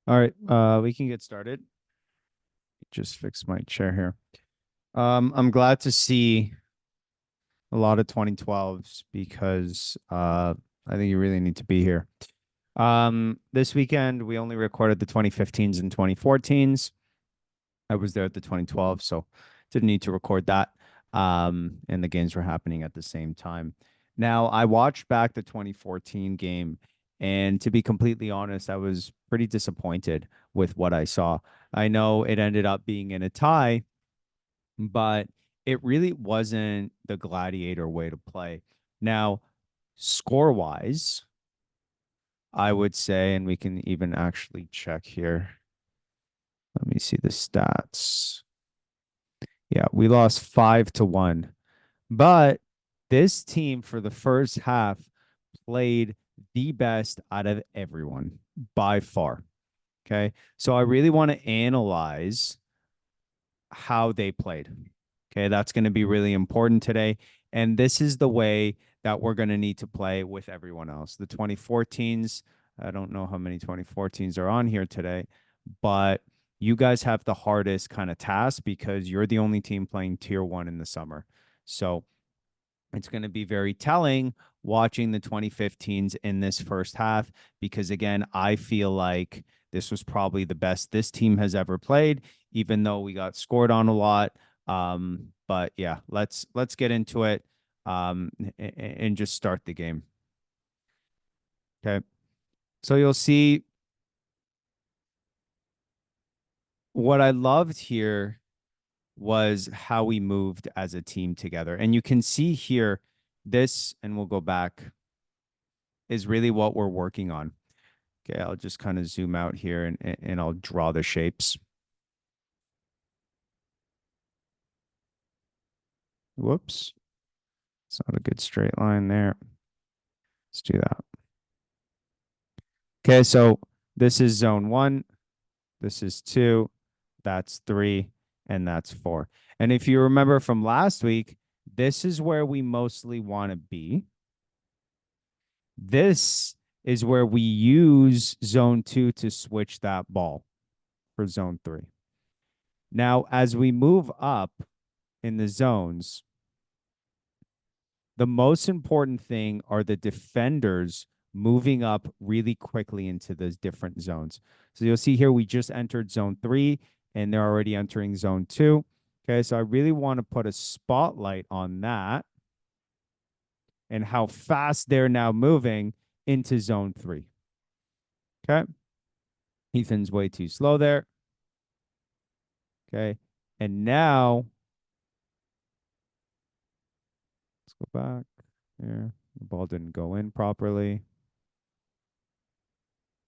All right, we can get started. Just fix my chair here. I'm glad to see a lot of 2012s because I think you really need to be here. This weekend we only recorded the 2015s and 2014s. I was there at the 2012, so didn't need to record that. And the games were happening at the same time. Now, I watched back the 2014 game, and to be completely honest, I was pretty disappointed with what I saw. I know it ended up being in a tie, but it really wasn't the gladiator way to play. Now, score-wise, I would say, and we can even actually check here. Let me see the stats. Yeah, we lost 5-1. But this team for the first half played the best out of everyone by far. Okay. So I really want to analyze how they played. Okay. That's going to be really important today. And this is the way that we're going to need to play with everyone else. The 2014s, I don't know how many 2014s are on here today, but you guys have the hardest kind of task because you're the only team playing tier one in the summer. So it's going to be very telling watching the 2015s in this first half because, again, I feel like this was probably the best this team has ever played, even though we got scored on a lot. But yeah, let's get into it and just start the game. Okay. So you'll see what I loved here was how we moved as a team together. And you can see here this, and we'll go back, is really what we're working on. Okay, I'll just kind of zoom out here and I'll draw the shapes. Whoops. It's not a good straight line there. Let's do that. Okay, so this is zone one. This is two. That's three. And that's four. And if you remember from last week, this is where we mostly want to be. This is where we use zone two to switch that ball for zone three. Now, as we move up in the zones, the most important thing are the defenders moving up really quickly into those different zones. So you'll see here, we just entered zone three and they're already entering zone two. Okay, so I really want to put a spotlight on that and how fast they're now moving into zone three. Okay. Ethan's way too slow there. Okay. And now, let's go back here. The ball didn't go in properly.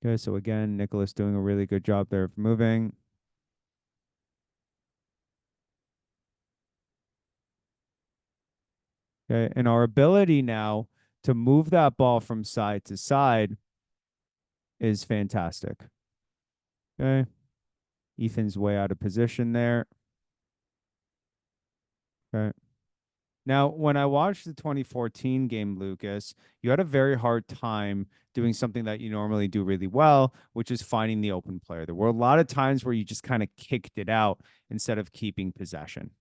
Okay, so again, Nicholas doing a really good job there of moving. Okay, and our ability now to move that ball from side to side is fantastic. Okay, Ethan's way out of position there. Okay. Now, when I watched the 2014 game, Lucas, you had a very hard time doing something that you normally do really well, which is finding the open player. There were a lot of times where you just kind of kicked it out instead of keeping possession.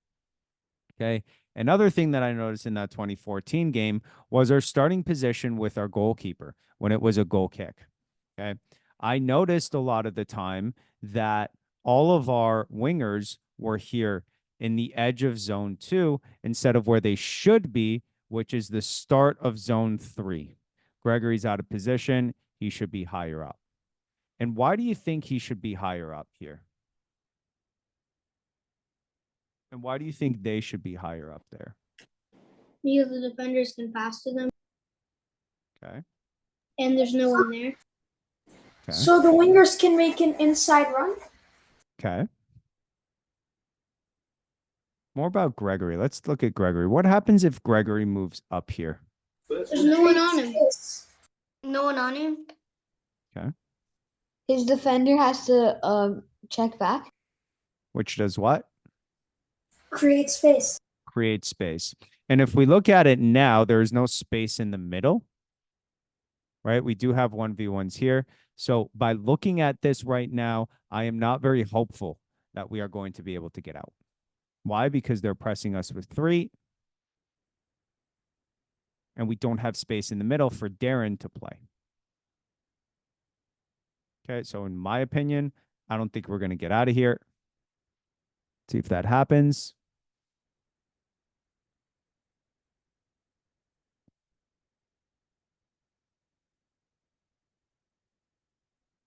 Okay. Another thing that I noticed in that 2014 game was our starting position with our goalkeeper when it was a goal kick. Okay. I noticed a lot of the time that all of our wingers were here in the edge of zone two instead of where they should be, which is the start of zone three. Gregory's out of position. He should be higher up. And why do you think he should be higher up here? And why do you think they should be higher up there? Because the defenders can pass to them. Okay. And there's no one there. Okay. So the wingers can make an inside run? Okay. More about Gregory. Let's look at Gregory. What happens if Gregory moves up here? There's no one on him. No one on him. Okay. His defender has to check back. Which does what? Create space. Create space. And if we look at it now, there is no space in the middle. right? We do have 1v1s here. So by looking at this right now, I am not very hopeful that we are going to be able to get out. Why? Because they're pressing us with 3. And we don't have space in the middle for Darren to play. Okay, so in my opinion, I don't think we're going to get out of here. See if that happens.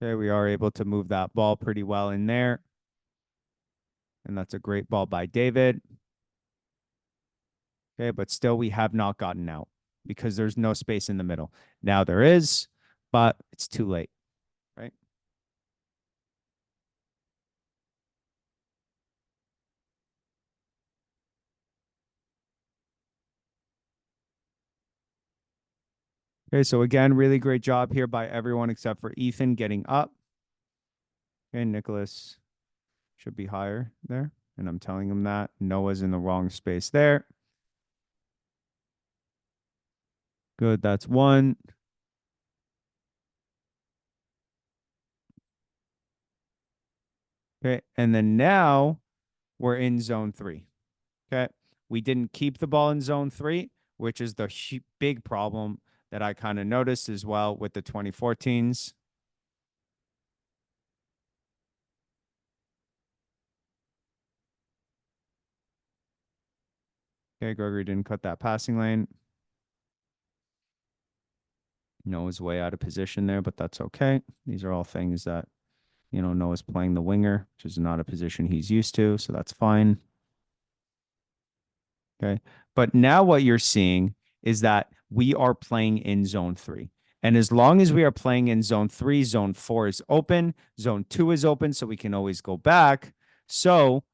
Okay, we are able to move that ball pretty well in there. And that's a great ball by David. Okay, but still we have not gotten out because there's no space in the middle. Now there is, but it's too late, right? Okay, so again, really great job here by everyone except for Ethan getting up. Okay, Nicholas should be higher there. And I'm telling him that. Noah's in the wrong space there. Good, that's 1. Okay, and then now we're in zone 3. Okay, we didn't keep the ball in zone 3, which is the big problem that I kind of noticed as well with the 2014s. Okay, Gregory didn't cut that passing lane. Noah's way out of position there, but that's okay. These are all things that, you know, Noah's playing the winger, which is not a position he's used to, so that's fine. Okay, but now what you're seeing is that we are playing in zone 3. And as long as we are playing in zone 3, zone 4 is open, zone 2 is open, so we can always go back. So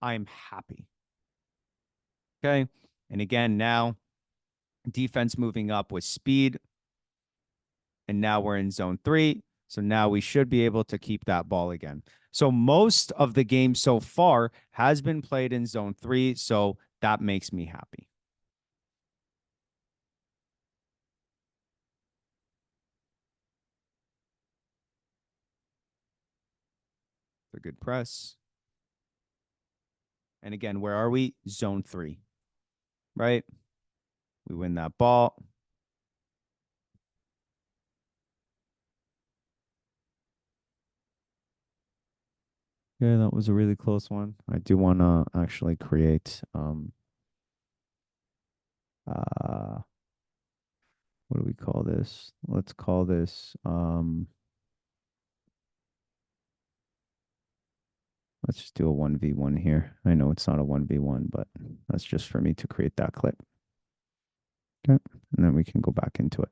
I'm happy. Okay, and again, now defense moving up with speed. And now we're in zone 3. So now we should be able to keep that ball again. So most of the game so far has been played in zone 3. So that makes me happy. A good press. And again, where are we? Zone 3, right? We win that ball. Yeah, that was a really close one. I do want to actually create what do we call this? Let's call this let's just do a 1v1 here. I know it's not a 1v1, but that's just for me to create that clip. Okay, and then we can go back into it.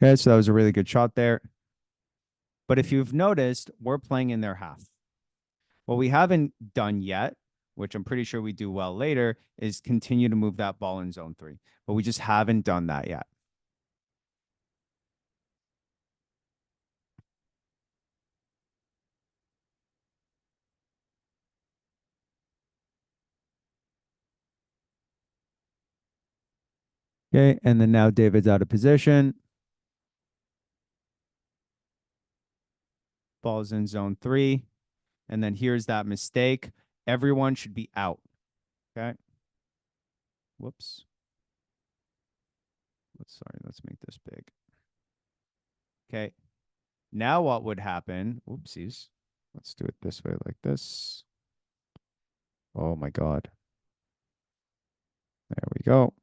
Okay, so that was a really good shot there. But if you've noticed, we're playing in their half. What we haven't done yet, which I'm pretty sure we do well later, is continue to move that ball in zone 3. But we just haven't done that yet. Okay, and then now David's out of position. Ball's in zone 3. And then here's that mistake. Everyone should be out. Okay. Whoops. Sorry, let's make this big. Okay. Now what would happen? Oopsies. Let's do it this way, like this. Oh my God. There we go.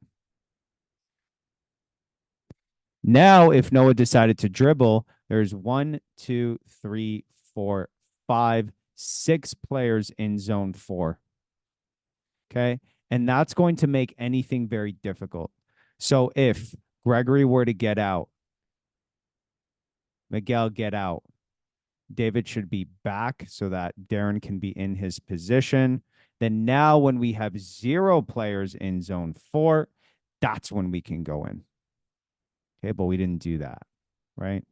Now, if Noah decided to dribble, there's 1, 2, 3, 4, 5, 6 players in zone 4. Okay. And that's going to make anything very difficult. So if Gregory were to get out, Miguel get out, David should be back so that Darren can be in his position. Then now when we have 0 players in zone 4, that's when we can go in. Okay, but we didn't do that, right?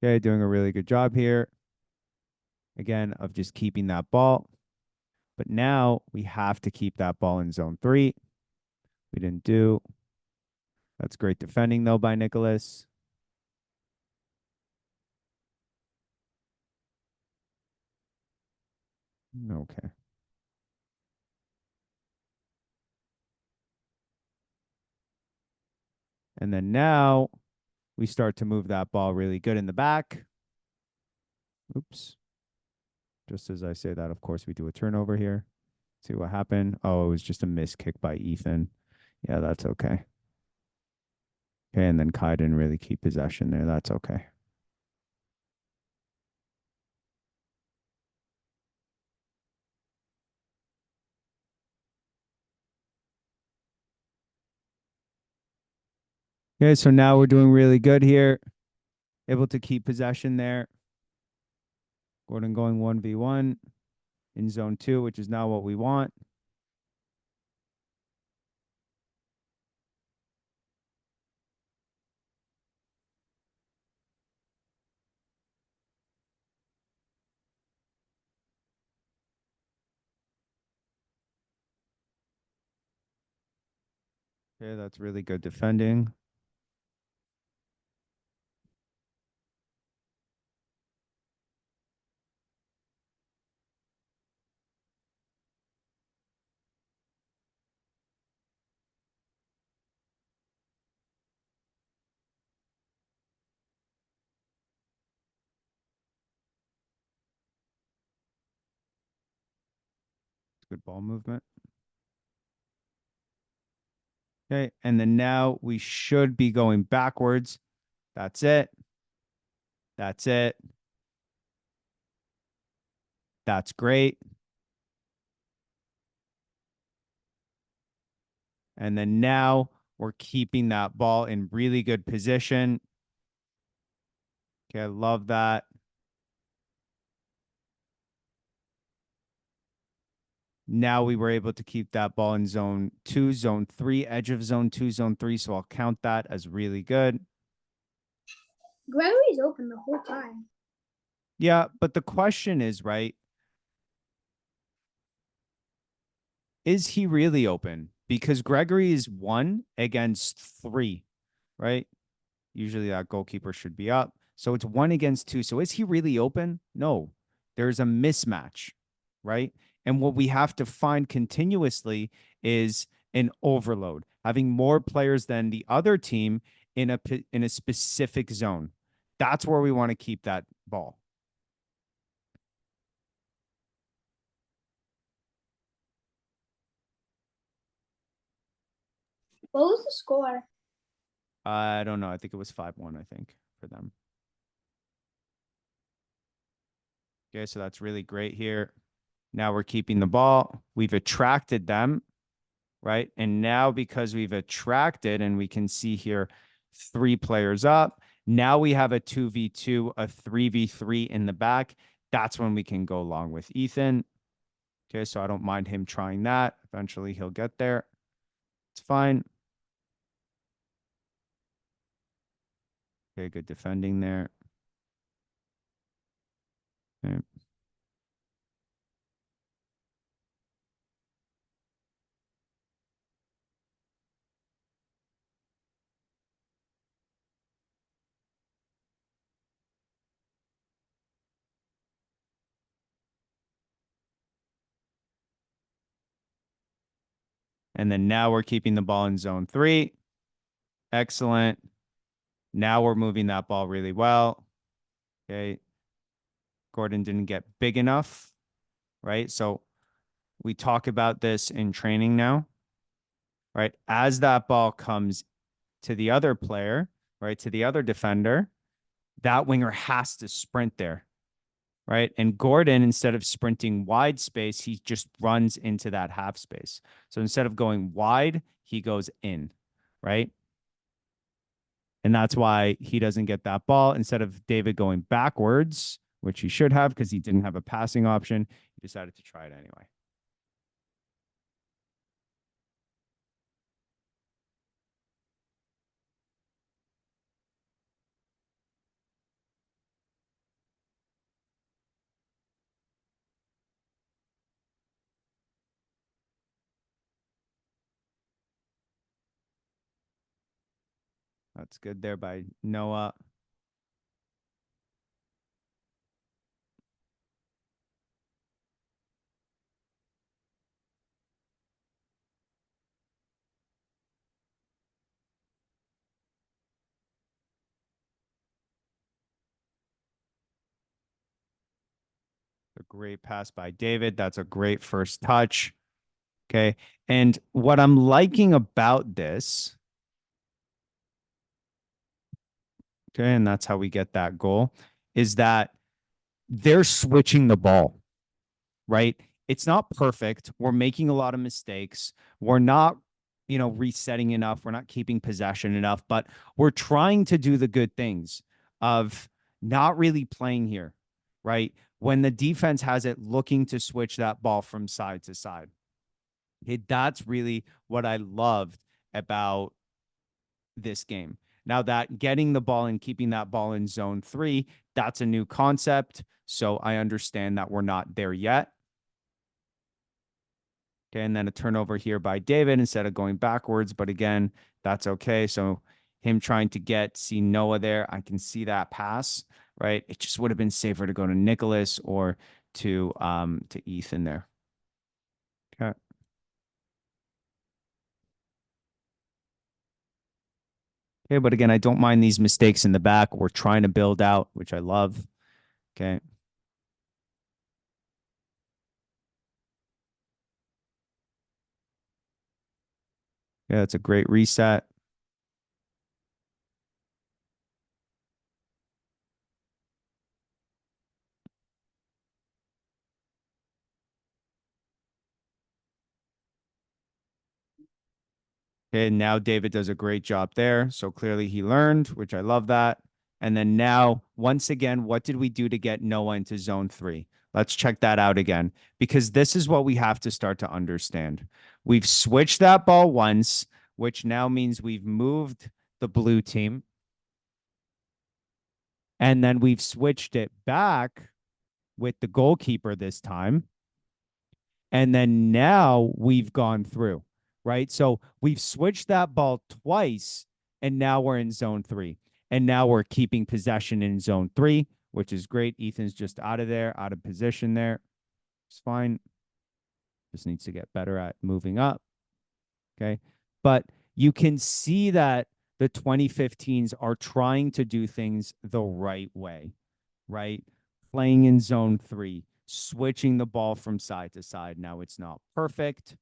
Okay, doing a really good job here. Again, of just keeping that ball. But now we have to keep that ball in zone 3. We didn't do. That's great defending, though, by Nicholas. Okay. And then now we start to move that ball really good in the back. Oops. Just as I say that, of course, we do a turnover here. See what happened. Oh, it was just a missed kick by Ethan. Yeah, that's okay. Okay, and then Kai didn't really keep possession there. That's okay. Okay, so now we're doing really good here. Able to keep possession there. Gordon going 1v1 in zone 2, which is now what we want. Okay, that's really good defending. Good ball movement. Okay, and then now we should be going backwards. That's it. That's it. That's great. And then now we're keeping that ball in really good position. Okay, I love that. Now we were able to keep that ball in zone 2, zone 3, edge of zone 2, zone 3. So I'll count that as really good. Gregory's open the whole time. Yeah, but the question is, right? Is he really open? Because Gregory is 1 against 3, right? Usually that goalkeeper should be up. So it's 1 against 2. So is he really open? No. There's a mismatch, right? And what we have to find continuously is an overload, having more players than the other team in a specific zone. That's where we want to keep that ball. What was the score? I don't know. I think it was 5-1, I think, for them. Okay, so that's really great here. Now we're keeping the ball. We've attracted them, right? And now because we've attracted, and we can see here 3 players up, now we have a 2v2, a 3v3 in the back. That's when we can go along with Ethan. Okay, so I don't mind him trying that. Eventually he'll get there. It's fine. Okay, good defending there. Okay. And then now we're keeping the ball in zone 3. Excellent. Now we're moving that ball really well. Okay. Gordon didn't get big enough, right? So we talk about this in training now, right? As that ball comes to the other player, right, to the other defender, that winger has to sprint there, right? And Gordon, instead of sprinting wide space, he just runs into that half space. So instead of going wide, he goes in, right? And that's why he doesn't get that ball. Instead of David going backwards, which he should have because he didn't have a passing option, he decided to try it anyway. That's good there by Noah. A great pass by David. That's a great first touch. Okay. And what I'm liking about this, okay, and that's how we get that goal, is that they're switching the ball, right? It's not perfect. We're making a lot of mistakes. We're not, resetting enough. We're not keeping possession enough, but we're trying to do the good things of not really playing here, right? When the defense has it looking to switch that ball from side to side. That's really what I loved about this game. Now that getting the ball and keeping that ball in zone 3, that's a new concept. So I understand that we're not there yet. Okay, and then a turnover here by David instead of going backwards. But again, that's okay. So him trying to see Noah there, I can see that pass, right? It just would have been safer to go to Nicholas or to Ethan there. Okay. Okay, but again, I don't mind these mistakes in the back. We're trying to build out, which I love. Okay. Yeah, it's a great reset. Okay, now David does a great job there. So clearly he learned, which I love that. And then now, once again, what did we do to get Noah into zone 3? Let's check that out again, because this is what we have to start to understand. We've switched that ball once, which now means we've moved the blue team. And then we've switched it back with the goalkeeper this time. And then now we've gone through, right? So we've switched that ball twice, and now we're in zone 3. And now we're keeping possession in zone 3, which is great. Ethan's just out of there, out of position there. It's fine. Just needs to get better at moving up. Okay. But you can see that the 2015s are trying to do things the right way, right? Playing in zone 3, switching the ball from side to side. Now it's not perfect,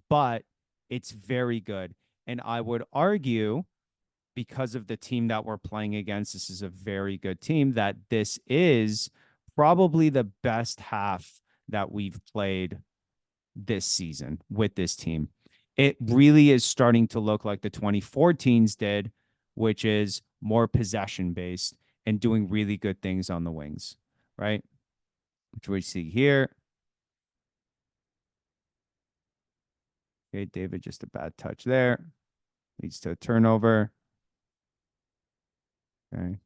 but it's very good. And I would argue, because of the team that we're playing against, this is a very good team, that this is probably the best half that we've played this season with this team. It really is starting to look like the 2014s did, which is more possession based and doing really good things on the wings, right? Which we see here. Okay, David, just a bad touch there. Leads to a turnover. Okay.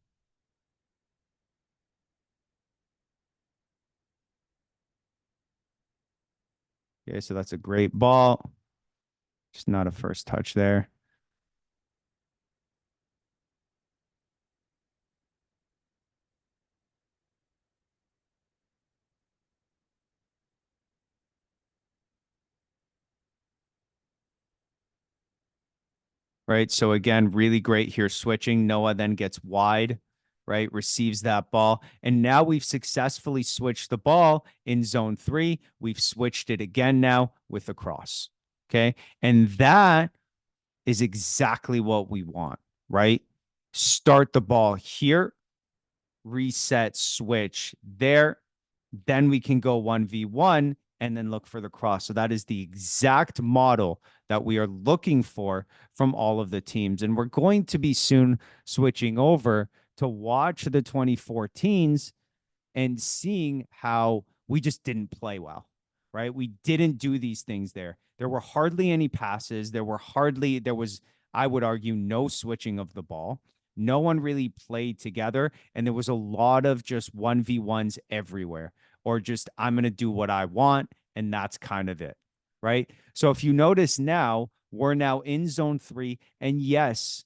Okay, so that's a great ball. Just not a first touch there. Right. So again, really great here switching. Noah then gets wide, right? Receives that ball. And now we've successfully switched the ball in zone 3. We've switched it again now with a cross. Okay. And that is exactly what we want, right? Start the ball here, reset, switch there. Then we can go 1v1 and then look for the cross. So that is the exact model that we are looking for from all of the teams. And we're going to be soon switching over to watch the 2014s and seeing how we just didn't play well, right? We didn't do these things there. There were hardly any passes. There was, I would argue, no switching of the ball. No one really played together. And there was a lot of just 1v1s everywhere, or just, I'm going to do what I want. And that's kind of it, right? So if you notice now, we're now in zone 3. And yes,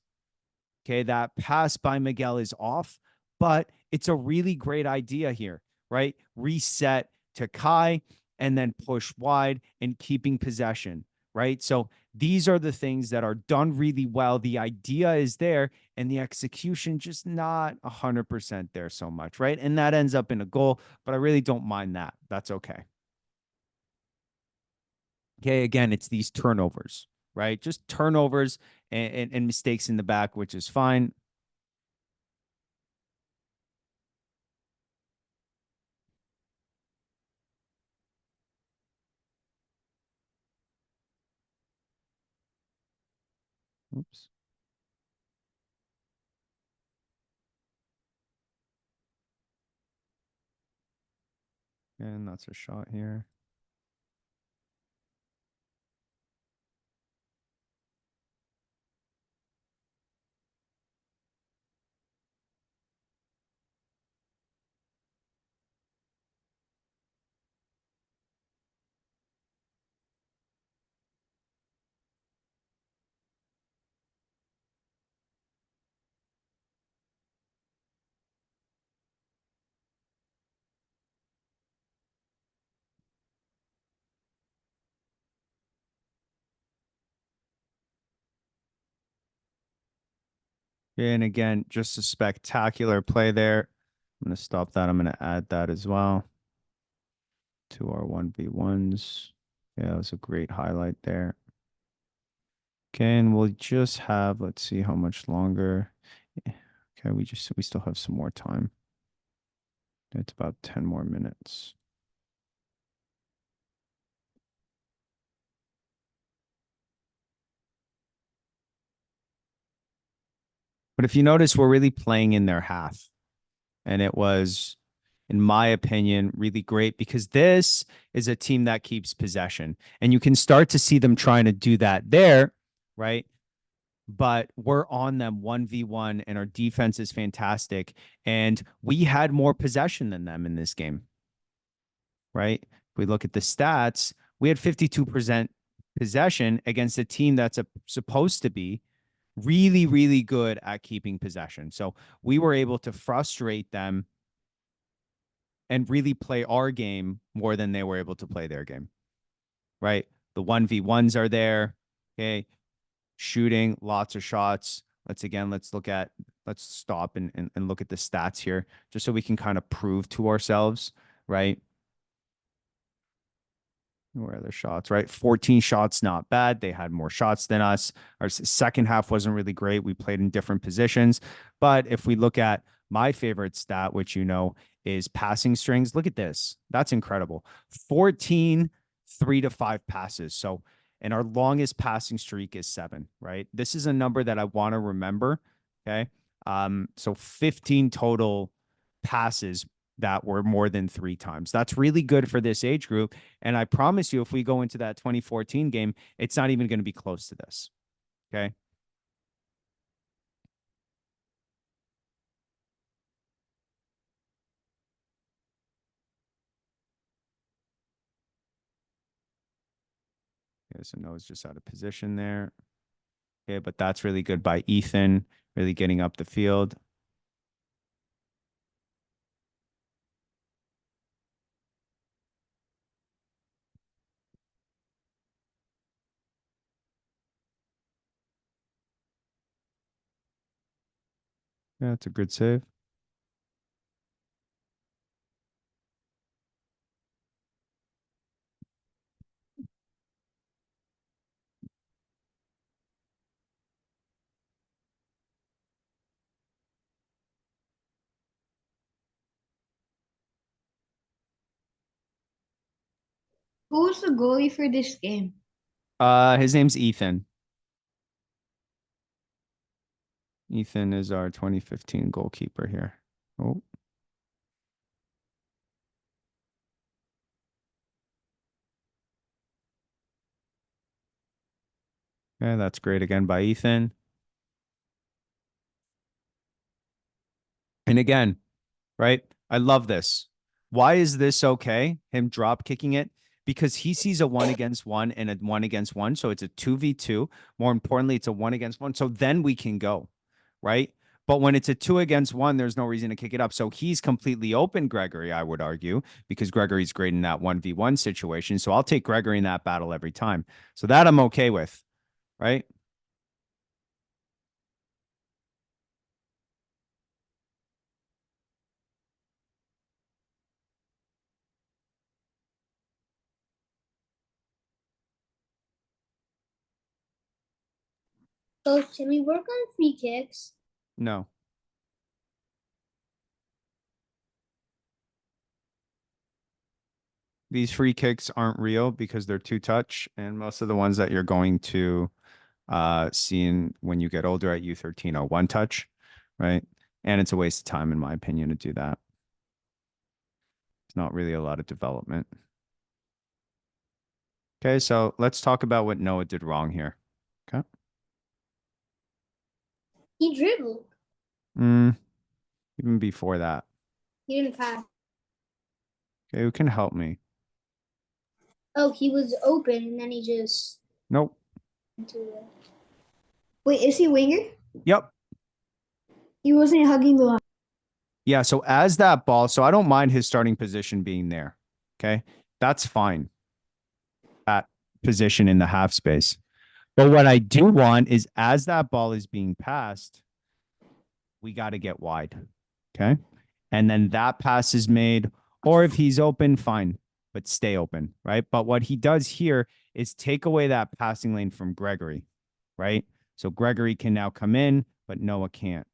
Okay, that pass by Miguel is off, but it's a really great idea here, right? Reset to Kai and then push wide and keeping possession, right? So these are the things that are done really well. The idea is there and the execution just not 100% there so much, right? And that ends up in a goal, but I really don't mind that. That's okay. Okay, again, it's these turnovers, right? Just turnovers and mistakes in the back, which is fine. Oops. And that's a shot here. And again, just a spectacular play there. I'm going to stop that. I'm going to add that as well to our 1v1s. Yeah, that was a great highlight there. Okay, and we'll just have, let's see how much longer. Okay, we still have some more time. It's about 10 more minutes. But if you notice, we're really playing in their half. And it was, in my opinion, really great because this is a team that keeps possession. And you can start to see them trying to do that there, right? But we're on them 1v1 and our defense is fantastic. And we had more possession than them in this game, right? If we look at the stats, we had 52% possession against a team that's supposed to be really, really good at keeping possession. So we were able to frustrate them and really play our game more than they were able to play their game, right? The 1v1s are there. Okay. Shooting, lots of shots. Let's stop and look at the stats here just so we can kind of prove to ourselves, right? Where are the shots, right? 14 shots, not bad. They had more shots than us. Our second half wasn't really great. We played in different positions. But if we look at my favorite stat, which you know is passing strings, look at this. That's incredible. 14 3-5 passes. So, and our longest passing streak is 7, right? This is a number that I want to remember. Okay. So 15 total passes that were more than 3 times. That's really good for this age group. And I promise you, if we go into that 2014 game, it's not even going to be close to this. Okay. Okay, so Noah's just out of position there. Okay, but that's really good by Ethan, really getting up the field. Yeah, it's a good save. Who was the goalie for this game? His name's Ethan. Ethan is our 2015 goalkeeper here. Oh. Yeah, that's great again by Ethan. And again, right? I love this. Why is this okay? Him drop kicking it? Because he sees a 1-against-1 and a 1-against-1. So it's a 2v2. More importantly, it's a 1-against-1. So then we can go, right? But when it's a 2 against 1, there's no reason to kick it up. So he's completely open, Gregory, I would argue, because Gregory's great in that 1v1 situation. So I'll take Gregory in that battle every time. So that I'm okay with, right? So can we work on free kicks? No. These free kicks aren't real because they're two touch, and most of the ones that you're going to see when you get older at U13 are one touch, right? And it's a waste of time, in my opinion, to do that. It's not really a lot of development. Okay, so let's talk about what Noah did wrong here. Okay. He dribbled. Even before that. He didn't pass. Okay, who can help me? Oh, he was open and then he just Nope. into it. Wait, is he winger? Yep. He wasn't hugging the line. Yeah, so as that ball, so I don't mind his starting position being there. Okay. That's fine. That position in the half space. But what I do want is as that ball is being passed, we got to get wide. Okay. And then that pass is made, or if he's open, fine, but stay open. Right. But what he does here is take away that passing lane from Gregory. Right. So Gregory can now come in, but Noah can't.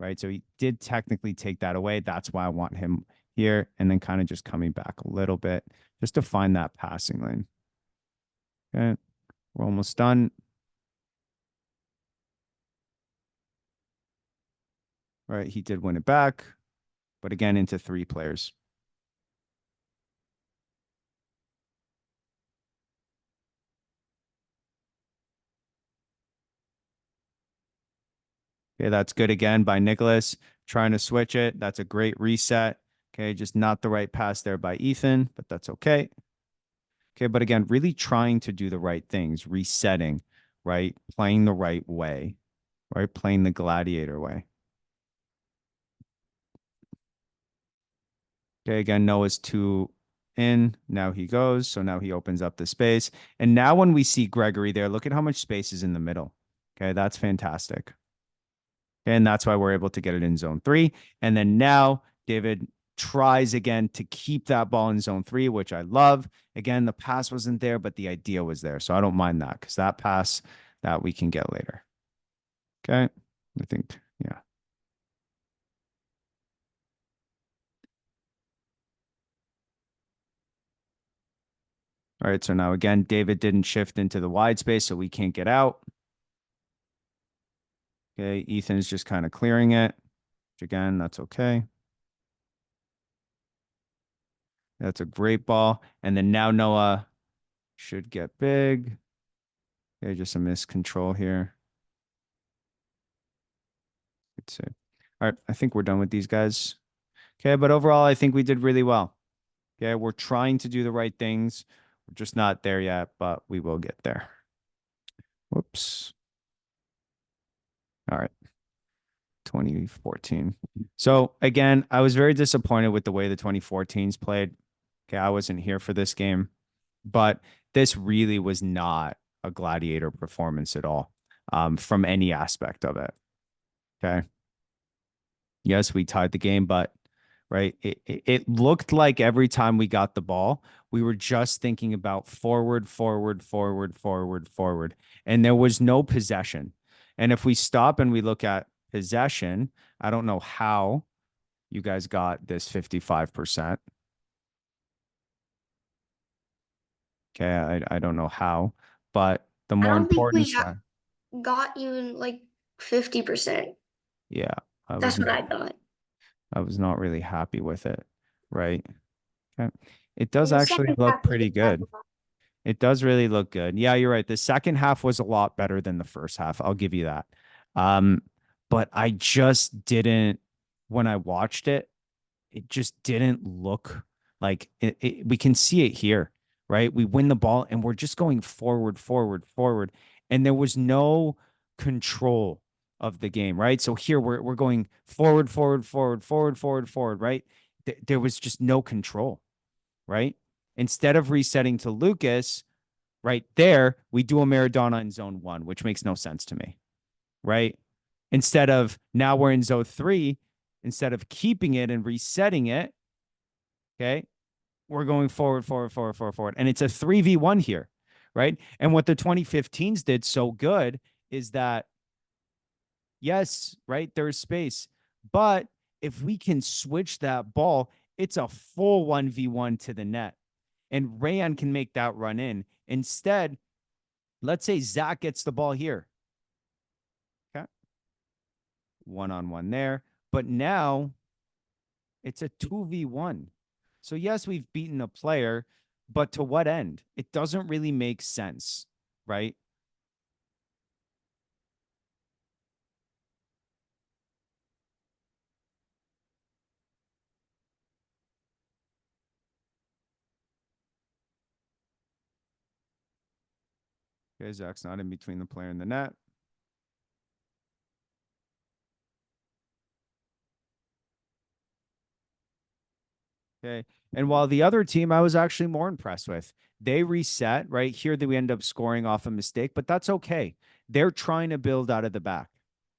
Right. So he did technically take that away. That's why I want him here. And then kind of just coming back a little bit just to find that passing lane. Okay. We're almost done. Right. He did win it back, but again, into 3 players. Okay. That's good again by Nicholas trying to switch it. That's a great reset. Okay. Just not the right pass there by Ethan, but that's okay. Okay. But again, really trying to do the right things, resetting, right? Playing the right way, right? Playing the gladiator way. Okay, again, Noah's 2 in. Now he goes. So now he opens up the space. And now when we see Gregory there, look at how much space is in the middle. Okay, that's fantastic. Okay, and that's why we're able to get it in zone 3. And then now David tries again to keep that ball in zone 3, which I love. Again, the pass wasn't there, but the idea was there. So I don't mind that because that pass that we can get later. Okay, I think, yeah. All right, so now again, David didn't shift into the wide space, so we can't get out. Okay, Ethan's just kind of clearing it, which again, that's okay. That's a great ball. And then now Noah should get big. Okay, just a miscontrol here. Good save. All right, I think we're done with these guys. Okay, but overall, I think we did really well. Okay, we're trying to do the right things. We're just not there yet, but we will get there. Whoops. All right. 2014. So again, I was very disappointed with the way the 2014s played. Okay, I wasn't here for this game, but this really was not a gladiator performance at all, from any aspect of it. Okay. Yes, we tied the game, but right, it looked like every time we got the ball, we were just thinking about forward, forward, forward, forward, forward, and there was no possession. And if we stop and we look at possession, I don't know how you guys got this 55%. Okay, I don't know how, but the more important side. Got even like 50%. Yeah, That's what I thought. I was not really happy with it, right? Okay. It does The actually second look half was pretty the best good. one. It does really look good. Yeah, you're right. The second half was a lot better than the first half. I'll give you that. But I just didn't, when I watched it, it just didn't look like we can see it here, right? We win the ball and we're just going forward, forward, forward. And there was no control. of the game, right? So here we're going forward, forward, forward, forward, forward, forward, right? There was just no control, right? Instead of resetting to Lucas, right there, we do a Maradona in zone 1, which makes no sense to me, right? Instead of now we're in zone 3, instead of keeping it and resetting it, okay, we're going forward, forward, forward, forward, forward. And it's a 3v1 here, right? And what the 2015s did so good is that, yes, right, there's space. But if we can switch that ball, it's a full 1v1 to the net. And Rayan can make that run in. Instead, let's say Zach gets the ball here. Okay. One-on-one there. But now it's a 2v1. So yes, we've beaten a player, but to what end? It doesn't really make sense, right? Okay, Zach's not in between the player and the net. Okay. And while the other team I was actually more impressed with, they reset right here that we end up scoring off a mistake, but that's okay. They're trying to build out of the back,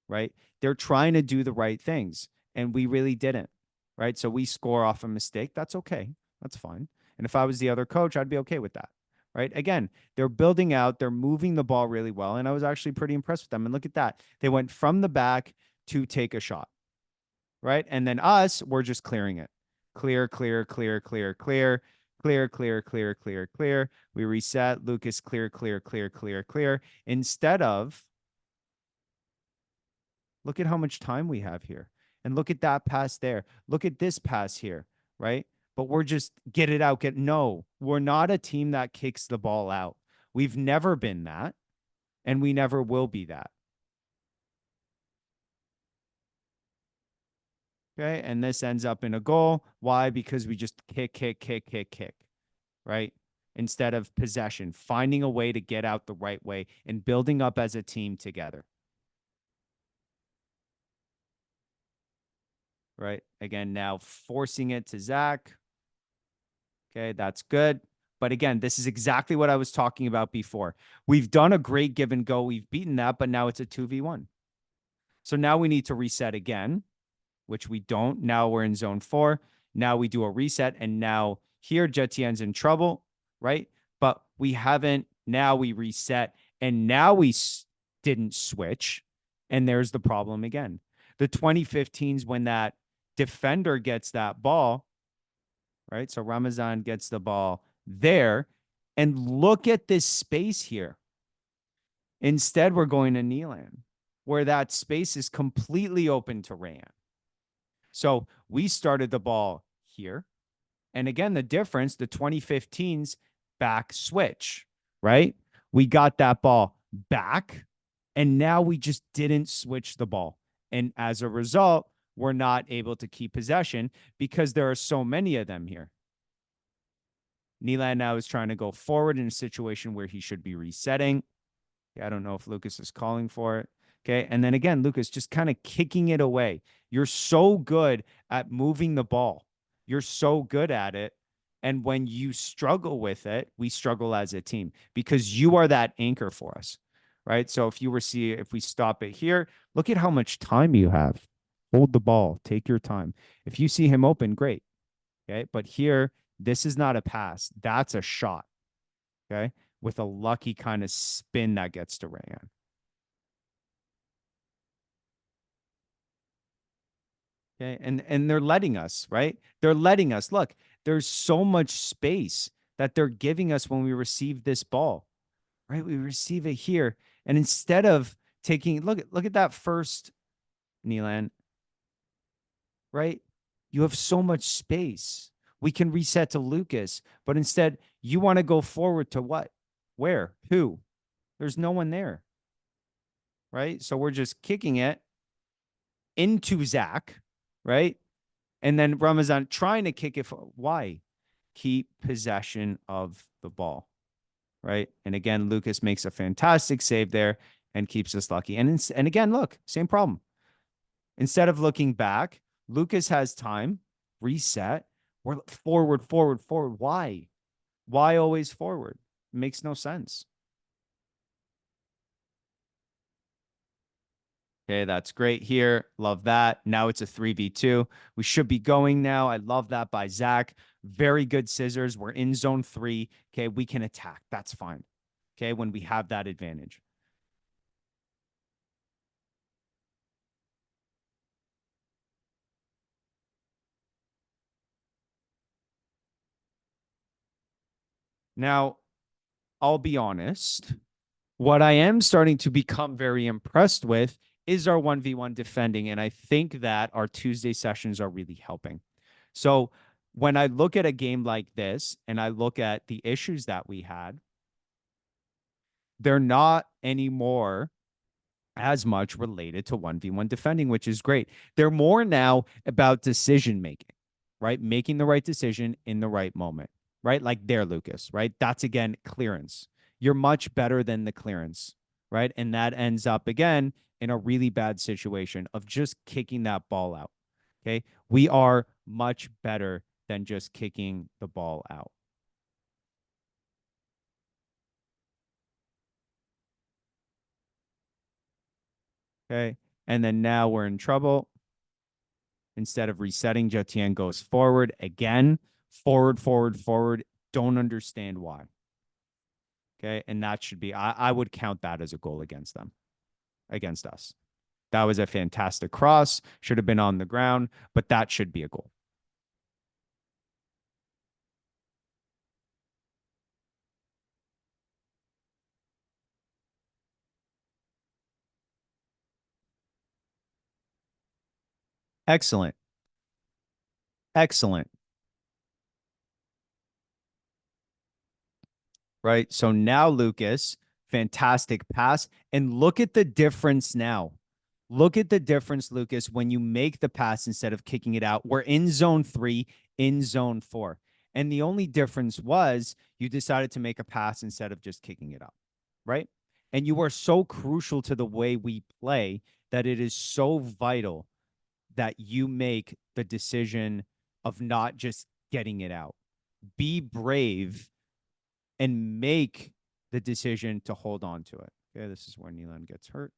right? They're trying to do the right things, and we really didn't, right? So we score off a mistake. That's okay. That's fine. And if I was the other coach, I'd be okay with that, right? Again, they're building out, they're moving the ball really well, and I was actually pretty impressed with them. And look at that. They went from the back to take a shot, right? And then us, we're just clearing it. Clear, clear, clear, clear, clear, clear, clear, clear, clear, clear. We reset. Lucas, clear, clear, clear, clear, clear. Instead of, look at how much time we have here. And look at that pass there. Look at this pass here, right? But we're just get it out. No, we're not a team that kicks the ball out. We've never been that, and we never will be that. Okay. And this ends up in a goal. Why? Because we just kick, kick, kick, kick, kick, right? Instead of possession, finding a way to get out the right way and building up as a team together. Right. Again, now forcing it to Zach. Okay. That's good. But again, this is exactly what I was talking about before. We've done a great give and go. We've beaten that, but now it's a 2v1. So now we need to reset again, which we don't. Now we're in zone 4. Now we do a reset. And now here, Jetien's in trouble, right? But we haven't. Now we reset. And now we didn't switch. And there's the problem again. The 2015s, when that defender gets that ball, right? So Ramazan gets the ball there. And look at this space here. Instead, we're going to Neelan, where that space is completely open to Rayan. So we started the ball here. And again, the difference, the 2015's back switch, right? We got that ball back, and now we just didn't switch the ball. And as a result, we're not able to keep possession because there are so many of them here. Neelan now is trying to go forward in a situation where he should be resetting. I don't know if Lucas is calling for it. Okay. And then again, Lucas just kind of kicking it away. You're so good at moving the ball. You're so good at it. And when you struggle with it, we struggle as a team because you are that anchor for us. Right. So if we stop it here, look at how much time you have. Hold the ball. Take your time. If you see him open, great. Okay. But here, this is not a pass. That's a shot. Okay. With a lucky kind of spin that gets to Rayan. Okay. And they're letting us, right? They're letting us. Look, there's so much space that they're giving us when we receive this ball, right? We receive it here. And instead of taking, look at that first, Neelan, right? You have so much space. We can reset to Lucas, but instead you want to go forward to what? Where? Who? There's no one there, right? So we're just kicking it into Zach, right? And then Ramazan trying to kick it. Why? Keep possession of the ball, right? And again, Lucas makes a fantastic save there. and keeps us lucky. And again, look, same problem. Instead of looking back, Lucas has time, reset. We're forward, forward, forward. Why? Why always forward? It makes no sense. Okay, that's great here. Love that. Now it's a 3v2. We should be going now. I love that by Zach. Very good scissors. We're in zone 3. Okay, we can attack. That's fine. Okay, when we have that advantage. Now, I'll be honest. What I am starting to become very impressed with is our 1v1 defending. And I think that our Tuesday sessions are really helping. So when I look at a game like this and I look at the issues that we had, they're not anymore as much related to 1v1 defending, which is great. They're more now about decision making, right? Making the right decision in the right moment, right? Like there, Lucas, right? That's again clearance. You're much better than the clearance, right? And that ends up again in a really bad situation of just kicking that ball out. Okay. We are much better than just kicking the ball out. Okay. And then now we're in trouble. Instead of resetting, Jetian goes forward again. Forward, forward, forward. Don't understand why. Okay. And that should be, I would count that as a goal against them, against us. That was a fantastic cross. Should have been on the ground, but that should be a goal. Excellent. Excellent. Right. So now, Lucas, fantastic pass. And look at the difference now. Look at the difference, Lucas, when you make the pass instead of kicking it out. We're in zone 3, in zone 4. And the only difference was you decided to make a pass instead of just kicking it out. Right. And you are so crucial to the way we play that it is so vital that you make the decision of not just getting it out. Be brave and make the decision to hold on to it. Okay, this is where Neelan gets hurt.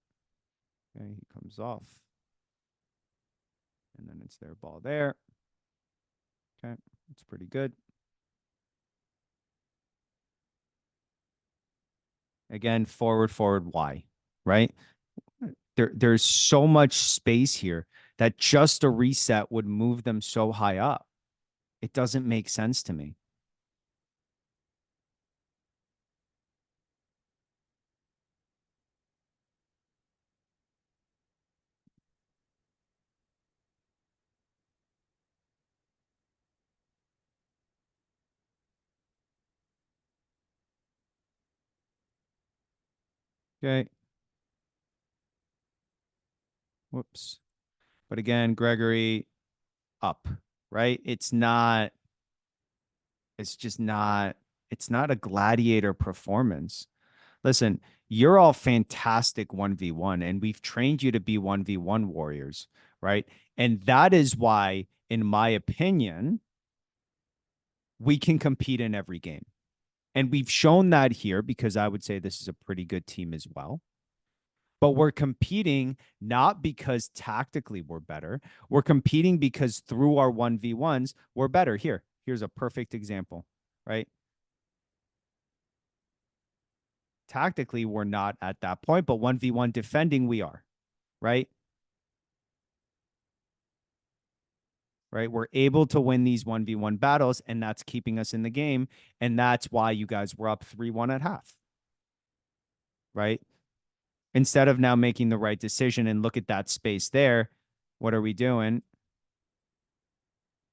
Okay, he comes off. And then it's their ball there. Okay, it's pretty good. Again, forward, forward, Y, right? There's so much space here that just a reset would move them so high up. It doesn't make sense to me. Okay. Whoops. But again, Gregory up, right? It's just not, it's not a gladiator performance. Listen, you're all fantastic 1v1, and we've trained you to be 1v1 warriors, right? And that is why, in my opinion, we can compete in every game. And we've shown that here because I would say this is a pretty good team as well. But we're competing not because tactically we're better. We're competing because through our 1v1s, we're better. Here's a perfect example, right? Tactically, we're not at that point, but 1v1 defending, we are, right? Right? We're able to win these 1v1 battles, and that's keeping us in the game. And that's why you guys were up 3-1 at half, right? Instead of now making the right decision and look at that space there, what are we doing?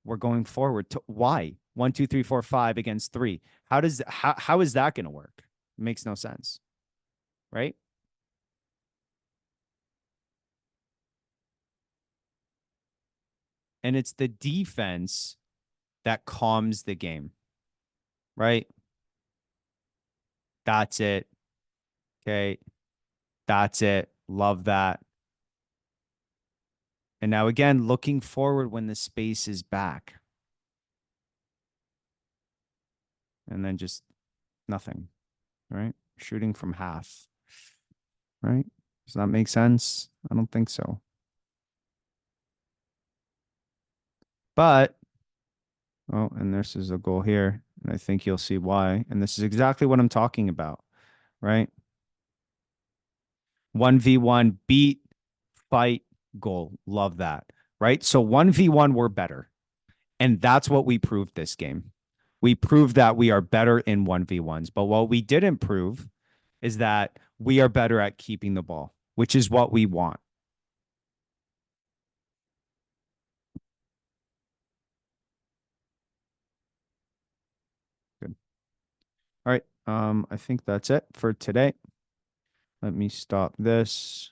We're going forward to why 1, 2, 3, 4, 5 against 3. How is that going to work? It makes no sense, right? And it's the defense that calms the game, right? That's it. Okay. That's it. Love that. And now again, looking forward when the space is back. And then just nothing, right? Shooting from half, right? Does that make sense? I don't think so. But, oh, and this is a goal here. And I think you'll see why. And this is exactly what I'm talking about, right? 1v1 beat, fight, goal. Love that, right? So 1v1, we're better. And that's what we proved this game. We proved that we are better in 1v1s. But what we didn't prove is that we are better at keeping the ball, which is what we want. Good. All right. I think that's it for today. Let me stop this.